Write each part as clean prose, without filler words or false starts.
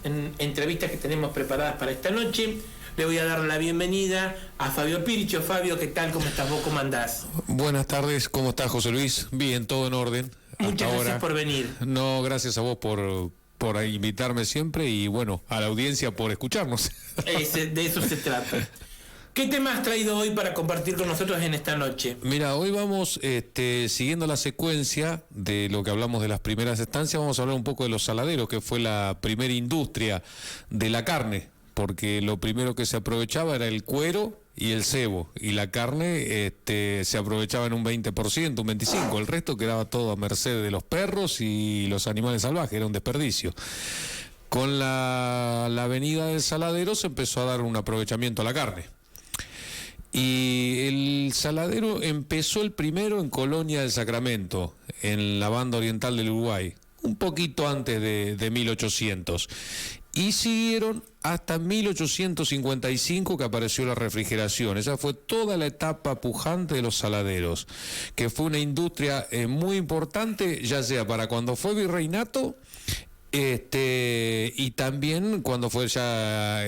entrevistas que tenemos preparadas para esta noche. Le voy a dar la bienvenida a Fabio Piricho. Fabio, ¿qué tal? ¿Cómo estás vos? ¿Cómo andás? Buenas tardes, ¿cómo estás, José Luis? Bien, todo en orden. Muchas gracias por venir. No, gracias a vos por invitarme siempre y bueno, a la audiencia por escucharnos. De eso se trata. ¿Qué tema has traído hoy para compartir con nosotros en esta noche? Mira, hoy vamos, siguiendo la secuencia de lo que hablamos de las primeras estancias, vamos a hablar un poco de los saladeros, que fue la primera industria de la carne, porque lo primero que se aprovechaba era el cuero y el cebo, y la carne se aprovechaba en un 20%, un 25%, el resto quedaba todo a merced de los perros y los animales salvajes, era un desperdicio. Con la venida del saladero se empezó a dar un aprovechamiento a la carne. Y el saladero empezó el primero en Colonia del Sacramento, en la banda oriental del Uruguay, un poquito antes de 1800. Y siguieron hasta 1855 que apareció la refrigeración. Esa fue toda la etapa pujante de los saladeros, que fue una industria muy importante, ya sea para cuando fue virreinato, y también cuando fue ya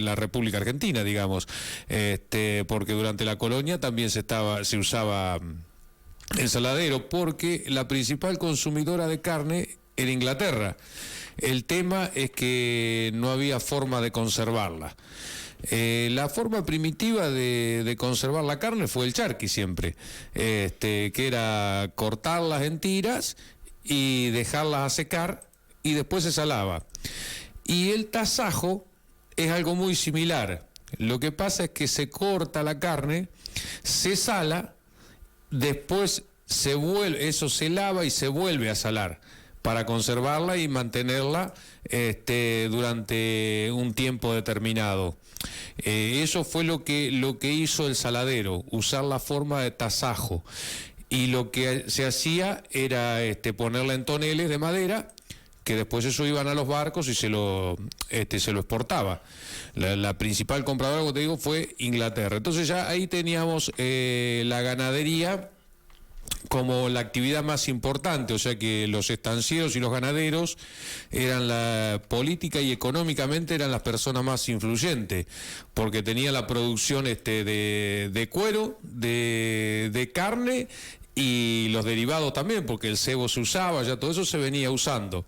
la República Argentina, digamos, porque durante la colonia también se usaba el saladero, porque la principal consumidora de carne era Inglaterra. El tema es que no había forma de conservarla. La forma primitiva de conservar la carne fue el charqui siempre, que era cortarlas en tiras y dejarlas a secar, y después se salaba. Y el tasajo es algo muy similar. Lo que pasa es que se corta la carne, se sala, después eso se lava y se vuelve a salar para conservarla y mantenerla durante un tiempo determinado. Eso fue lo que hizo el saladero, usar la forma de tasajo. Y lo que se hacía era ponerla en toneles de madera, que después eso iban a los barcos y se lo exportaba. La principal compradora, como te digo, fue Inglaterra. Entonces ya ahí teníamos la ganadería como la actividad más importante, o sea que los estancieros y los ganaderos eran la política y económicamente eran las personas más influyentes, porque tenía la producción de cuero, de carne, y los derivados también, porque el cebo se usaba, ya todo eso se venía usando.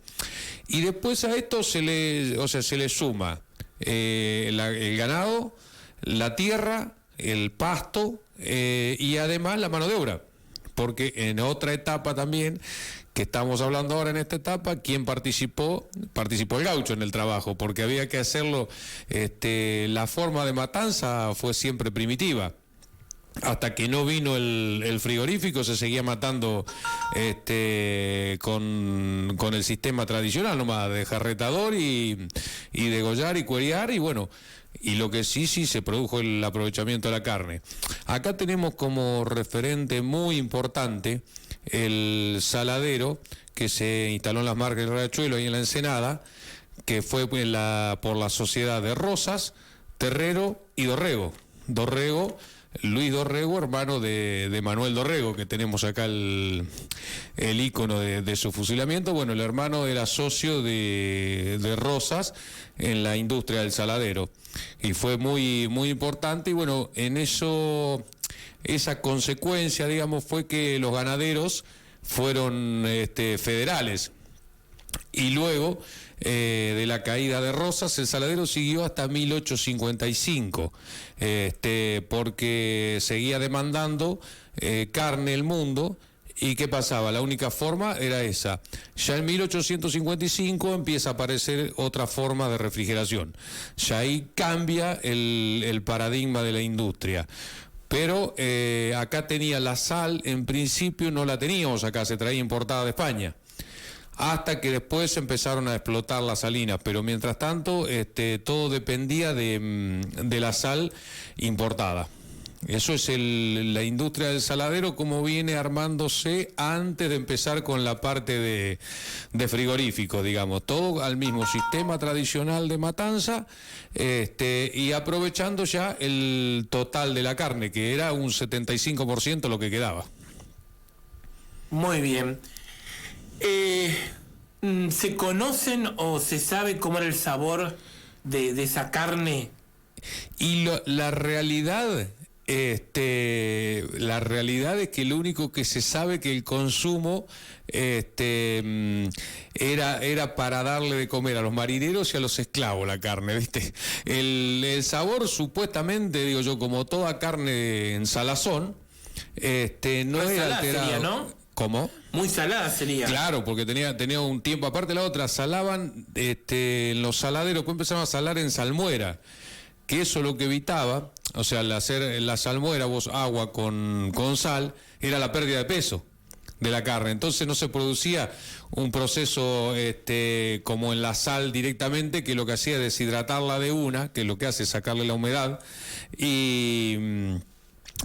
Y después a esto se le suma el ganado, la tierra, el pasto, y además la mano de obra. Porque en otra etapa también, que estamos hablando ahora en esta etapa, ¿quién participó? Participó el gaucho en el trabajo, porque había que hacerlo, la forma de matanza fue siempre primitiva. Hasta que no vino el frigorífico se seguía matando con el sistema tradicional nomás, de jarretador y degollar y cuerear, y bueno, y lo que sí se produjo el aprovechamiento de la carne. Acá tenemos como referente muy importante el saladero que se instaló en las marcas del Riachuelo y en la Ensenada, que fue por la sociedad de Rosas, Terrero y Dorrego. Luis Dorrego, hermano de Manuel Dorrego, que tenemos acá el ícono de su fusilamiento. Bueno, el hermano era socio de Rosas en la industria del saladero, y fue muy, muy importante. Y bueno, en eso, esa consecuencia, digamos, fue que los ganaderos fueron federales. Y luego de la caída de Rosas, el saladero siguió hasta 1855, porque seguía demandando carne el mundo. ¿Y qué pasaba? La única forma era esa. Ya en 1855 empieza a aparecer otra forma de refrigeración. Ya ahí cambia el paradigma de la industria. Pero acá tenía la sal, en principio no la teníamos acá, se traía importada de España, hasta que después empezaron a explotar las salinas, pero mientras tanto todo dependía de la sal importada. Eso es la industria del saladero, como viene armándose antes de empezar con la parte de frigorífico, digamos, todo al mismo sistema tradicional de matanza, y aprovechando ya el total de la carne, que era un 75% lo que quedaba. Muy bien. ¿Se conocen o se sabe cómo era el sabor de esa carne? Y la realidad, la realidad es que lo único que se sabe que el consumo era para darle de comer a los marineros y a los esclavos la carne, ¿viste? El sabor supuestamente, digo yo, como toda carne en salazón, no era alterado. Sería, ¿no? ¿Cómo? Muy salada sería. Claro, porque tenía un tiempo. Aparte la otra, salaban en los saladeros, pues empezaron a salar en salmuera, que eso lo que evitaba, o sea, al hacer la salmuera, vos agua con sal, era la pérdida de peso de la carne. Entonces no se producía un proceso como en la sal directamente, que lo que hacía es deshidratarla de una, que lo que hace es sacarle la humedad,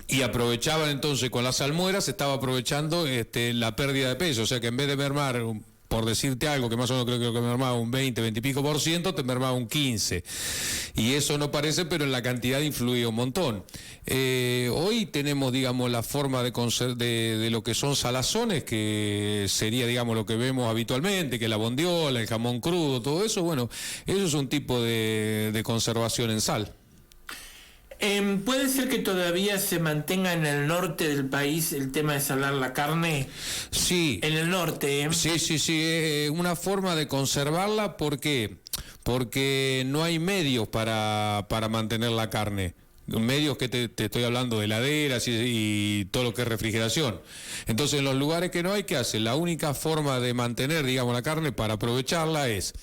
y aprovechaban entonces con las salmueras, se estaba aprovechando la pérdida de peso, o sea que en vez de mermar, por decirte algo, que más o menos creo que mermaba un 20 y pico por ciento, te mermaba un 15%. Y eso no parece, pero en la cantidad influía un montón. Hoy tenemos, digamos, la forma de lo que son salazones, que sería, digamos, lo que vemos habitualmente, que la bondiola, el jamón crudo, todo eso, bueno, eso es un tipo de conservación en sal. ¿Puede ser que todavía se mantenga en el norte del país el tema de salar la carne? Sí. En el norte, ¿eh? Sí, es una forma de conservarla. ¿Por qué? Porque no hay medios para mantener la carne. Medios que te estoy hablando de heladeras y todo lo que es refrigeración. Entonces, en los lugares que no hay, ¿qué hace? La única forma de mantener, digamos, la carne para aprovecharla es,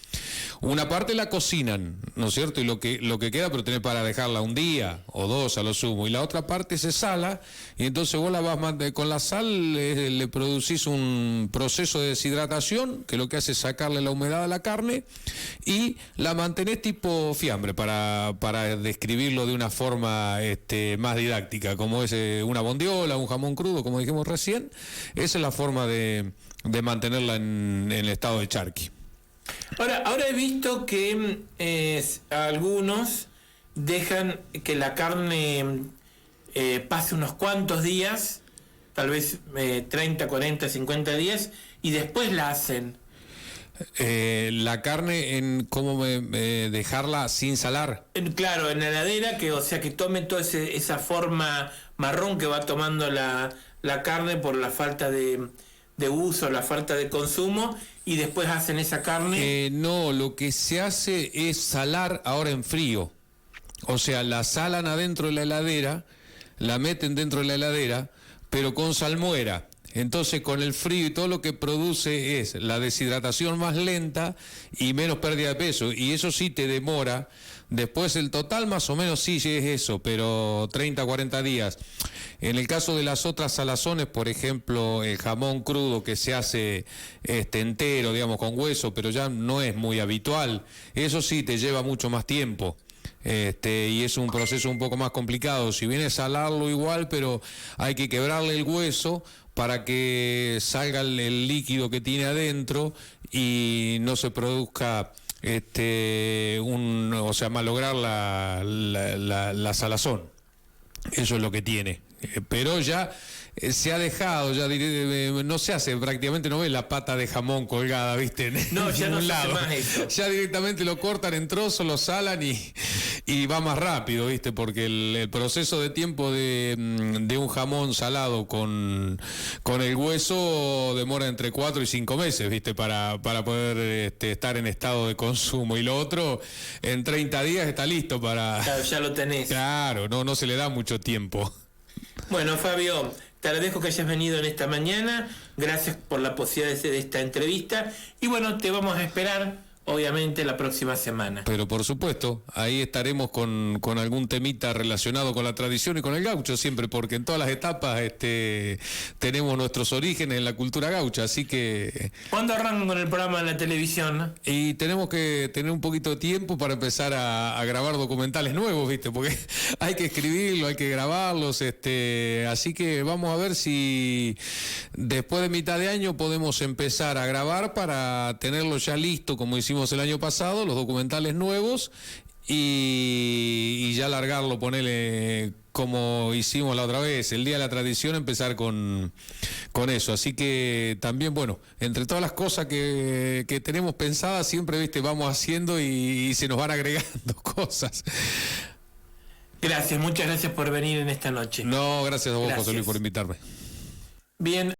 una parte la cocinan, ¿no es cierto? Y lo que queda, pero tenés para dejarla un día o dos a lo sumo. Y la otra parte se sala, y entonces vos la vas con la sal, le producís un proceso de deshidratación, que lo que hace es sacarle la humedad a la carne, y la mantenés tipo fiambre, para describirlo de una forma más didáctica, como es una bondiola, un jamón crudo, como dijimos recién. Esa es la forma de mantenerla en el estado de charqui. Ahora he visto que algunos dejan que la carne pase unos cuantos días, tal vez 30, 40, 50 días, y después la hacen. La carne, ¿cómo dejarla sin salar? Claro, en la heladera, o sea que tome toda esa forma marrón que va tomando la carne por la falta de uso, la falta de consumo, y después hacen esa carne. No, lo que se hace es salar ahora en frío. O sea, la salan adentro de la heladera, la meten dentro de la heladera, pero con salmuera. Entonces, con el frío y todo lo que produce es la deshidratación más lenta y menos pérdida de peso. Y eso sí te demora. Después el total más o menos sí es eso, pero 30, 40 días. En el caso de las otras salazones, por ejemplo, el jamón crudo que se hace entero, digamos, con hueso, pero ya no es muy habitual. Eso sí te lleva mucho más tiempo. Y es un proceso un poco más complicado. Si viene a salarlo igual, pero hay que quebrarle el hueso para que salga el líquido que tiene adentro y no se produzca malograr la salazón. Eso es lo que tiene. Pero ya se ha dejado, no se hace, prácticamente no ves la pata de jamón colgada, ¿viste? No, ya no se hace más eso. Ya directamente lo cortan en trozos, lo salan y va más rápido, ¿viste? Porque el proceso de tiempo de un jamón salado con el hueso demora entre 4 y 5 meses, ¿viste? Para poder estar en estado de consumo. Y lo otro, en 30 días está listo para... Claro, ya lo tenés. Claro, no se le da mucho tiempo. Bueno, Fabio, te agradezco que hayas venido en esta mañana. Gracias por la posibilidad de esta entrevista. Y bueno, te vamos a esperar, obviamente, la próxima semana. Pero por supuesto, ahí estaremos con algún temita relacionado con la tradición y con el gaucho siempre, porque en todas las etapas tenemos nuestros orígenes en la cultura gaucha, así que... ¿Cuándo arrancan con el programa en la televisión? Y tenemos que tener un poquito de tiempo para empezar a grabar documentales nuevos, ¿viste? Porque hay que escribirlo, hay que grabarlos, así que vamos a ver si después de mitad de año podemos empezar a grabar para tenerlo ya listo, como hicimos el año pasado, los documentales nuevos, y ya largarlo, ponerle como hicimos la otra vez, el Día de la Tradición, empezar con eso. Así que también, bueno, entre todas las cosas que tenemos pensadas, siempre, viste, vamos haciendo y se nos van agregando cosas. Gracias, muchas gracias por venir en esta noche. No, gracias a vos, Gracias. José Luis, por invitarme. Bien.